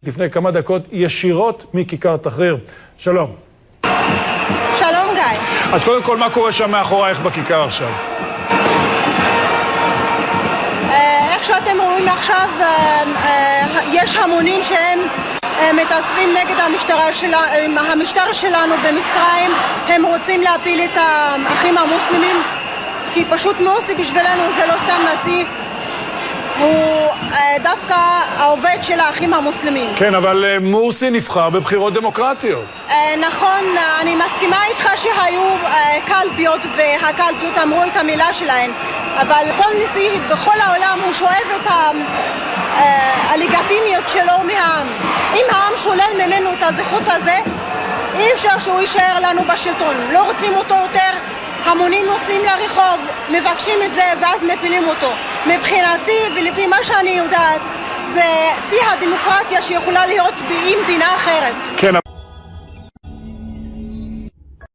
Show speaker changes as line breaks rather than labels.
לפני כמה דקות ישירות מכיכר תחריר. שלום.
שלום גיא.
אז קודם כל, מה קורה שם מאחורייך בכיכר עכשיו?
איך שאתם רואים עכשיו, יש המונים שהם מתאספים נגד המשטר שלנו במצרים. הם רוצים להפיל את האחים המוסלמים, כי פשוט מורסי בשבילנו זה לא סתם נשיא, הוא דווקא העובד של האחים המוסלמים.
כן, אבל מורסי נבחר בבחירות דמוקרטיות.
נכון, אני מסכימה איתך שהיו קלפיות, והקלפיות אמרו את המילה שלהן, אבל כל נשיא בכל העולם הוא שואב את הלגיטימיות שלו מהעם. אם העם שולל ממנו את הזכות הזה, אי אפשר שהוא יישאר לנו בשלטון. לא רוצים אותו יותר, המונים יוצאים לרחוב, מבקשים את זה ואז מפילים אותו. מבחינתי ולפי מה שאני יודעת, זה שיא הדמוקרטיה שיכולה להיות במדינה אחרת.
כן.